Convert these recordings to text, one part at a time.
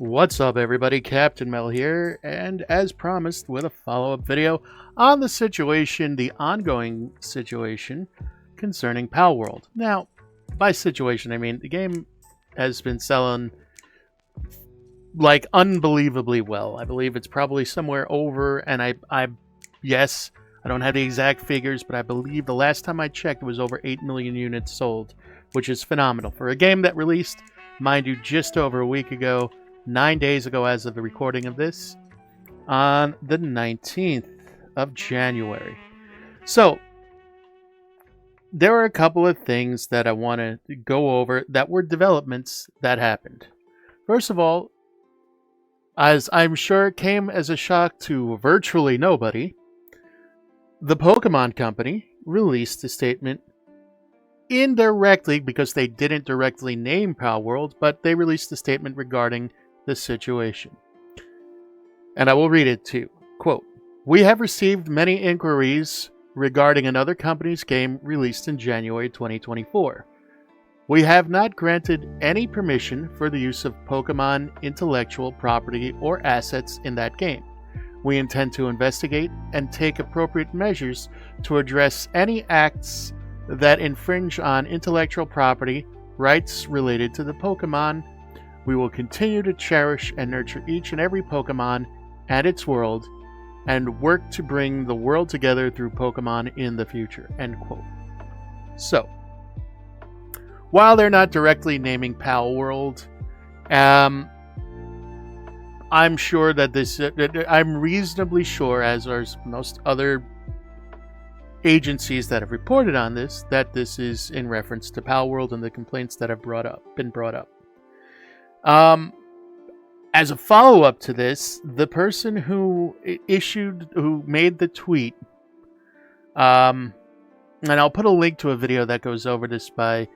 What's up, everybody? Captain Mel here, and as promised, with a follow-up video on the ongoing situation concerning Palworld. Now, by situation, I mean the game has been selling like unbelievably well. I believe it's probably somewhere over, and yes, I don't have the exact figures, but I believe the last time I checked it was over 8 million units sold, which is phenomenal for a game that released, mind you, just over a week ago. 9 days ago as of the recording of this, on the 19th of January. So, there are a couple of things that I want to go over that were developments that happened. First of all, as I'm sure it came as a shock to virtually nobody, the Pokemon Company released a statement indirectly, because they didn't directly name Palworld, but they released a statement regarding the situation. And I will read it to you. Quote, "We have received many inquiries regarding another company's game released in January 2024. We have not granted any permission for the use of Pokemon intellectual property or assets in that game. We intend to investigate and take appropriate measures to address any acts that infringe on intellectual property rights related to the Pokemon. We will continue to cherish and nurture each and every Pokemon and its world, and work to bring the world together through Pokemon in the future." End quote. So, while they're not directly naming Palworld, I'm sure that I'm reasonably sure, as are most other agencies that have reported on this, that this is in reference to Palworld and the complaints that have been brought up. As a follow-up to this, the person who made the tweet, and I'll put a link to a video that goes over this by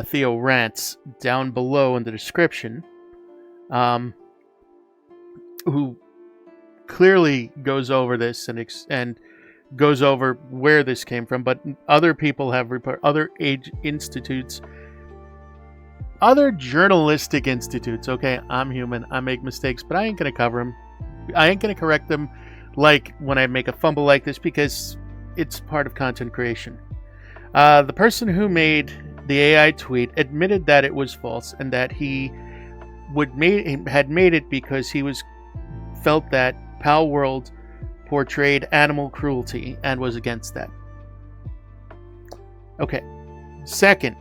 Theo Rants down below in the description, who clearly goes over this and goes over where this came from, but other people have reported, other journalistic institutes. Okay, I'm human, I make mistakes, but I ain't gonna cover them. I ain't gonna correct them like when I make a fumble like this, because it's part of content creation. The person who made the AI tweet admitted that it was false, and that he had made it because he felt that Palworld portrayed animal cruelty and was against that. Okay, second,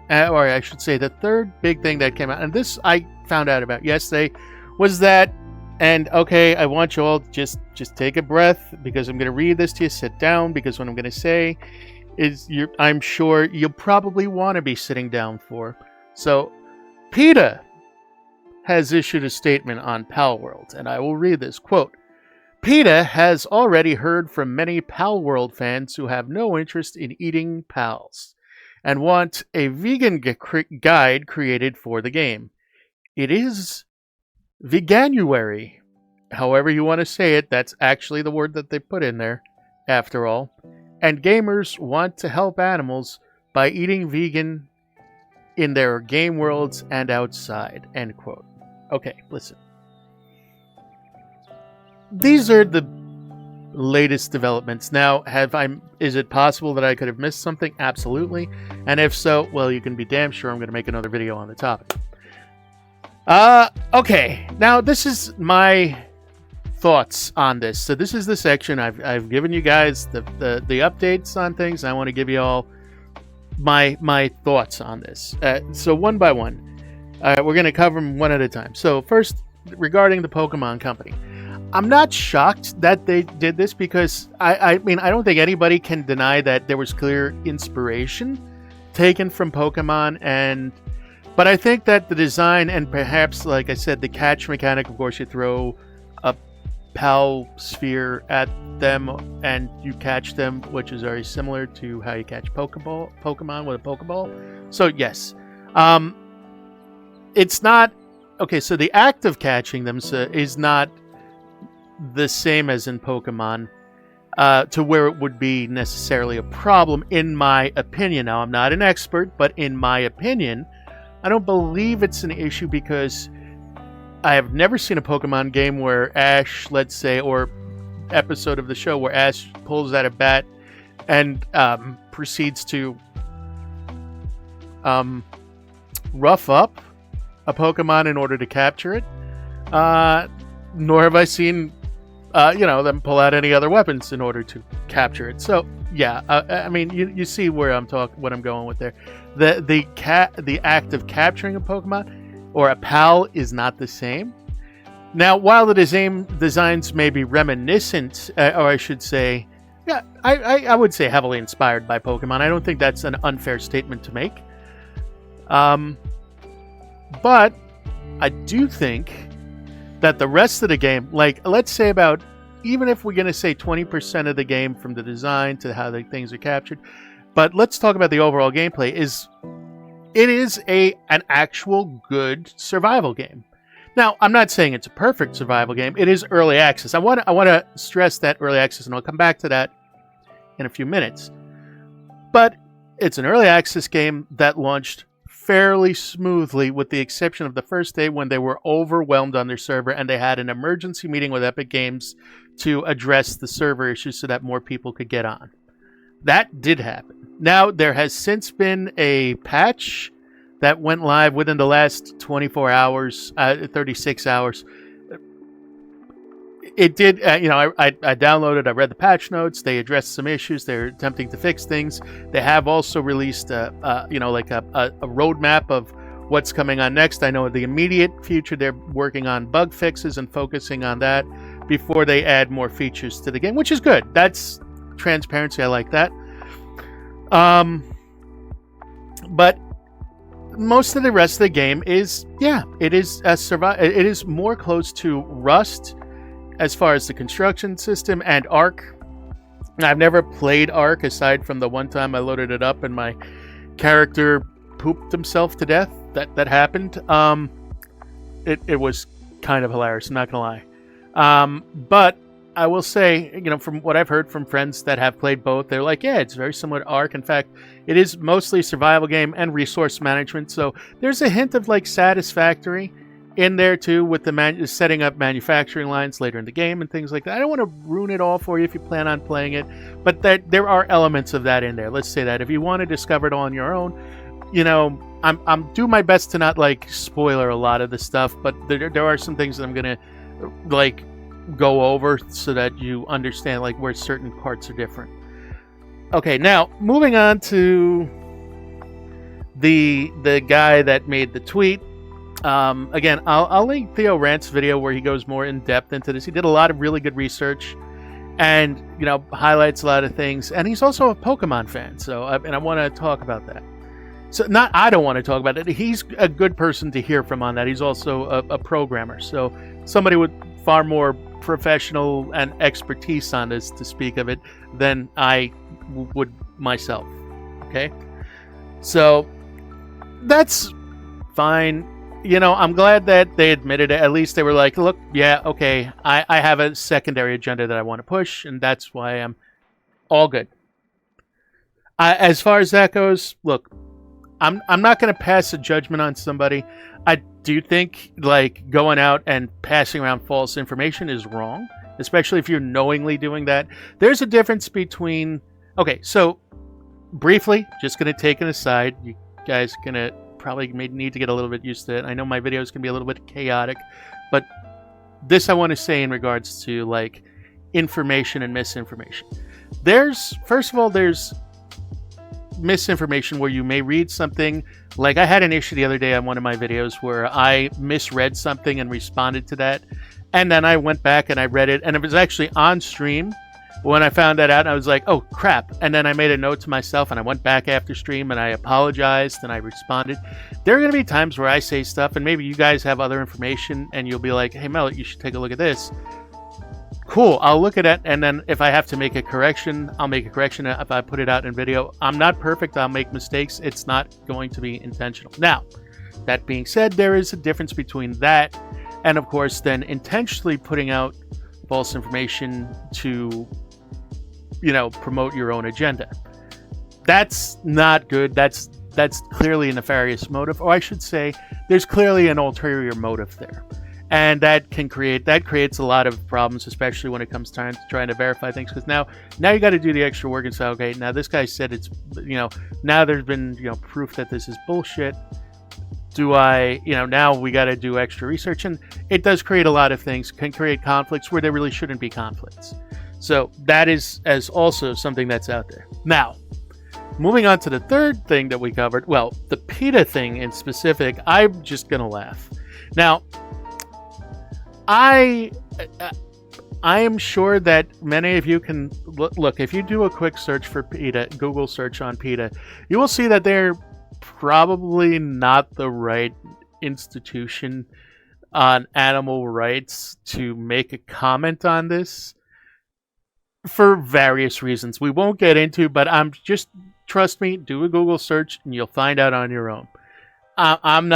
or I should say the third big thing that came out, and this I found out about yesterday, was that, and okay, I want you all to just take a breath, because I'm going to read this to you. Sit down, because what I'm going to say is, I'm sure you'll probably want to be sitting down for. So, PETA has issued a statement on Palworld, and I will read this. Quote, "PETA has already heard from many Palworld fans who have no interest in eating pals and want a vegan guide created for the game. It is veganuary. However you want to say it, that's actually the word that they put in there, after all. And gamers want to help animals by eating vegan in their game worlds and outside." End quote. Okay, listen. These are the latest developments. Now, is it possible that I could have missed something? Absolutely. And if so, well, you can be damn sure I'm going to make another video on the topic. Okay. Now, this is my thoughts on this. So this is the section I've given you guys the updates on things. I want to give you all my thoughts on this. So one by one, we're going to cover them one at a time. So first, regarding the Pokemon Company. I'm not shocked that they did this, because I mean, I don't think anybody can deny that there was clear inspiration taken from Pokemon, but I think that the design, and perhaps, like I said, the catch mechanic, of course, you throw a Pal sphere at them and you catch them, which is very similar to how you catch Pokemon with a Pokeball. So yes, it's not okay. So the act of catching them is not the same as in Pokemon, to where it would be necessarily a problem, in my opinion. Now, I'm not an expert, but in my opinion, I don't believe it's an issue, because I have never seen a Pokemon game where Ash, let's say, or episode of the show where Ash pulls out a bat and proceeds to rough up a Pokemon in order to capture it. Nor have I seen, them pull out any other weapons in order to capture it. So yeah, I mean, you see where what I'm going with there. The act of capturing a Pokemon or a PAL is not the same. Now, while the designs may be reminiscent, or I should say, yeah, I would say heavily inspired by Pokemon. I don't think that's an unfair statement to make. But I do think that the rest of the game, like, let's say about, even if we're going to say 20% of the game from the design to how the things are captured, but let's talk about the overall gameplay, it is an actual good survival game. Now, I'm not saying it's a perfect survival game. It is early access. I want to stress that early access, and I'll come back to that in a few minutes. But it's an early access game that launched fairly smoothly, with the exception of the first day when they were overwhelmed on their server and they had an emergency meeting with Epic Games to address the server issues so that more people could get on. That did happen. Now, there has since been a patch that went live within the last 24 hours, 36 hours. It did, I downloaded, I read the patch notes. They addressed some issues. They're attempting to fix things. They have also released a roadmap of what's coming on next. I know in the immediate future, they're working on bug fixes and focusing on that before they add more features to the game, which is good. That's transparency. I like that. But most of the rest of the game is, it is it is more close to Rust as far as the construction system and Ark. I've never played Ark aside from the one time I loaded it up and my character pooped himself to death. That happened. It was kind of hilarious, I'm not gonna lie. But I will say, from what I've heard from friends that have played both, they're like, yeah, it's very similar to Ark. In fact, it is mostly a survival game and resource management. So there's a hint of like Satisfactory in there too, with the setting up manufacturing lines later in the game and things like that. I don't want to ruin it all for you if you plan on playing it, but there are elements of that in there. Let's say that if you want to discover it all on your own, I'm doing my best to not like spoiler a lot of the stuff, but there are some things that I'm gonna like go over so that you understand like where certain parts are different. Okay, now moving on to the guy that made the tweet. Again, I'll link Theo Rant's video where he goes more in depth into this. He did a lot of really good research and highlights a lot of things, and he's also a Pokemon fan, so I want to talk about that. So I don't want to talk about it. He's a good person to hear from on that. He's also a programmer, so somebody with far more professional and expertise on this to speak of it than I would myself. Okay, so that's fine. I'm glad that they admitted it. At least they were like, look, yeah, okay, I have a secondary agenda that I want to push, and that's why I'm all good. As far as that goes, look, I'm not going to pass a judgment on somebody. I do think like going out and passing around false information is wrong, especially if you're knowingly doing that. There's a difference between... Okay, so briefly, just going to take an aside. You guys are going to probably need to get a little bit used to it. I know my videos can be a little bit chaotic, but this I want to say in regards to like information and misinformation. First of all, there's misinformation where you may read something. Like I had an issue the other day on one of my videos where I misread something and responded to that, and then I went back and I read it, and it was actually on stream. When I found that out, I was like, oh crap. And then I made a note to myself and I went back after stream and I apologized and I responded. There are going to be times where I say stuff and maybe you guys have other information and you'll be like, hey Mel, you should take a look at this. Cool, I'll look at it, and then if I have to make a correction, I'll make a correction. If I put it out in video, I'm not perfect, I'll make mistakes. It's not going to be intentional. Now, that being said, there is a difference between that and of course then intentionally putting out false information to promote your own agenda. That's not good. That's clearly a nefarious motive, or I should say there's clearly an ulterior motive there. and that creates a lot of problems, especially when it comes time to trying to verify things, because now you got to do the extra work and say, okay, now this guy said it's, now there's been proof that this is bullshit. Do I, now we got to do extra research, and it does create a lot of things, can create conflicts where there really shouldn't be conflicts. So that is as also something that's out there. Now, moving on to the third thing that we covered, well, the PETA thing in specific, I'm just gonna laugh. Now, I am sure that many of you can look, if you do a quick search for PETA, Google search on PETA, you will see that they're probably not the right institution on animal rights to make a comment on this for various reasons we won't get into, but trust me, do a Google search and you'll find out on your own. I'm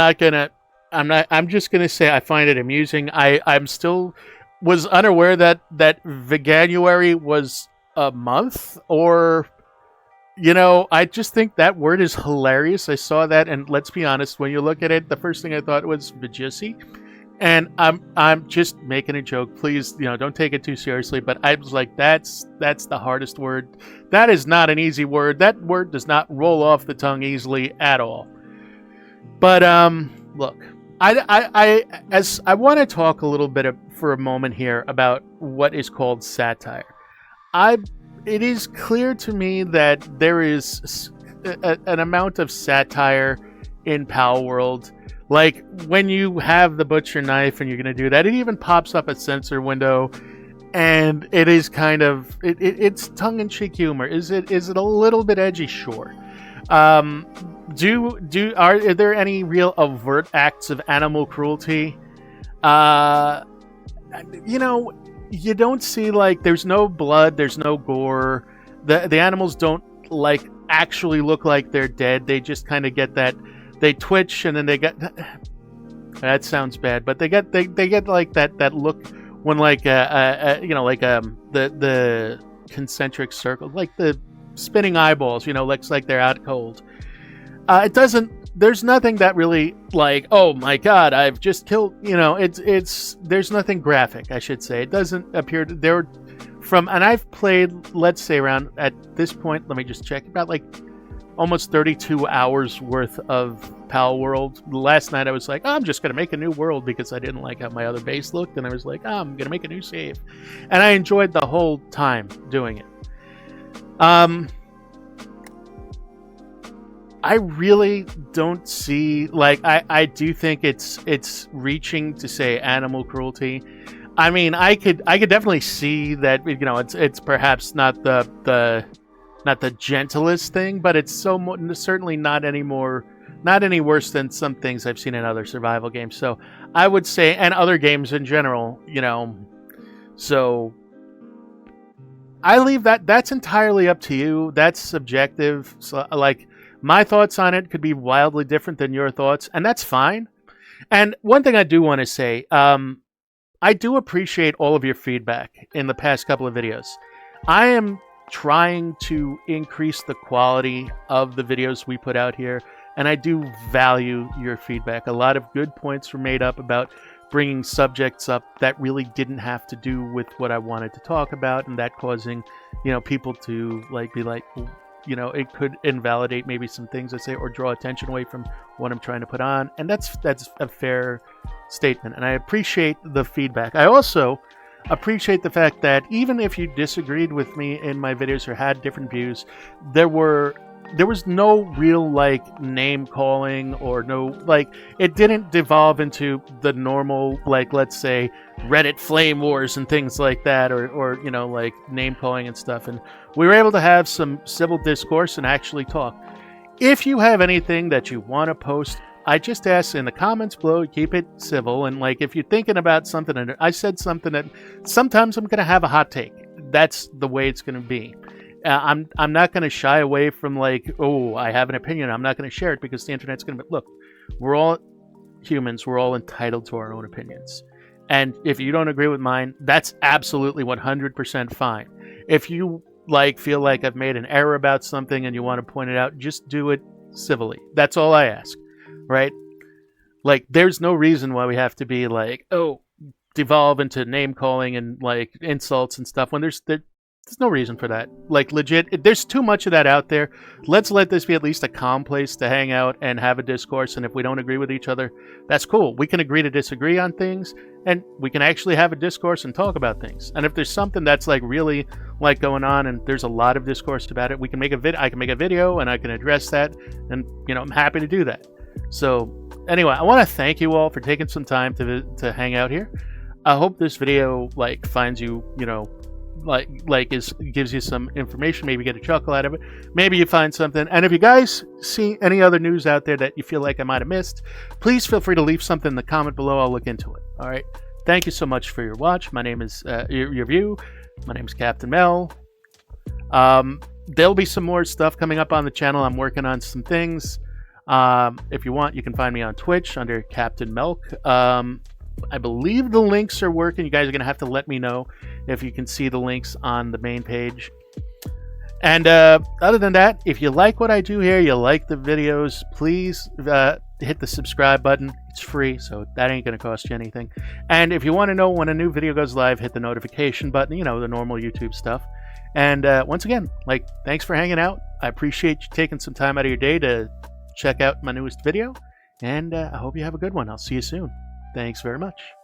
just gonna say I find it amusing. I'm still was unaware that Veganuary was a month, or I just think that word is hilarious. I saw that, and let's be honest, when you look at it, the first thing I thought was Vajissi. And I'm just making a joke. Please, don't take it too seriously. But I was like, that's the hardest word. That is not an easy word. That word does not roll off the tongue easily at all. But look, I want to talk a little bit for a moment here about what is called satire. It is clear to me that there is an amount of satire in Palworld. Like, when you have the butcher knife and you're going to do that, it even pops up a censor window, and it is kind of, it's tongue-in-cheek humor. Is it a little bit edgy? Sure. Are there any real overt acts of animal cruelty? You don't see, like, there's no blood, there's no gore. The animals don't, like, actually look like they're dead. They just kind of get that. They twitch, and then they get. That sounds bad, but they get like that look when, like, the concentric circle, like the spinning eyeballs, looks like they're out cold. It doesn't. There's nothing that really, like, oh my god, I've just killed. There's nothing graphic, I should say. It doesn't appear there from, and I've played, let's say, around at this point. Let me just check, about like almost 32 hours worth of Palworld. Last night I was like, I'm just going to make a new world because I didn't like how my other base looked, and I was like, I'm going to make a new save. And I enjoyed the whole time doing it. I really don't see, like, I do think it's reaching to say animal cruelty. I mean, I could definitely see that, it's perhaps not the gentlest thing, but it's certainly not any worse than some things I've seen in other survival games. So I would say, and other games in general, so I leave that's entirely up to you. That's subjective. So, like, my thoughts on it could be wildly different than your thoughts, and that's fine. And one thing I do want to say, I do appreciate all of your feedback in the past couple of videos. I am trying to increase the quality of the videos we put out here, and I do value your feedback. A lot of good points were made up about bringing subjects up that really didn't have to do with what I wanted to talk about, and that causing, people to, like, be like, it could invalidate maybe some things I say or draw attention away from what I'm trying to put on, and that's a fair statement, and I appreciate the feedback. I also appreciate the fact that even if you disagreed with me in my videos or had different views, there was no real, like, name calling, or no, like, it didn't devolve into the normal, like, let's say Reddit flame wars and things like that, or like name calling and stuff. And we were able to have some civil discourse and actually talk. If you have anything that you want to post, I just ask in the comments below, keep it civil. And, like, if you're thinking about something, and I said something that sometimes I'm going to have a hot take. That's the way it's going to be. I'm not going to shy away from, like, oh, I have an opinion. I'm not going to share it because the internet's going to be, look, we're all humans. We're all entitled to our own opinions. And if you don't agree with mine, that's absolutely 100% fine. If you, like, feel like I've made an error about something and you want to point it out, just do it civilly. That's all I ask, right? Like, there's no reason why we have to be like, oh, devolve into name calling and like insults and stuff when there's no reason for that. Like legit, there's too much of that out there. Let's let this be at least a calm place to hang out and have a discourse. And if we don't agree with each other, that's cool. We can agree to disagree on things, and we can actually have a discourse and talk about things. And if there's something that's like really like going on and there's a lot of discourse about it, we can make a I can make a video and I can address that. And I'm happy to do that. So anyway, I want to thank you all for taking some time to hang out here. I hope this video like finds you, gives you some information, maybe get a chuckle out of it, maybe you find something. And if you guys see any other news out there that you feel like I might have missed, please feel free to leave something in the comment below. I'll look into it. All right, thank you so much for your watch. My name is your view. My name is Captain Mel. There'll be some more stuff coming up on the channel. I'm working on some things. If you want, you can find me on Twitch under Captain Melk. I believe the links are working. You guys are going to have to let me know if you can see the links on the main page. And other than that, if you like what I do here, you like the videos, please hit the subscribe button. It's free, so that ain't going to cost you anything. And if you want to know when a new video goes live, hit the notification button, the normal YouTube stuff. And once again, thanks for hanging out. I appreciate you taking some time out of your day to check out my newest video. And I hope you have a good one. I'll see you soon. Thanks very much.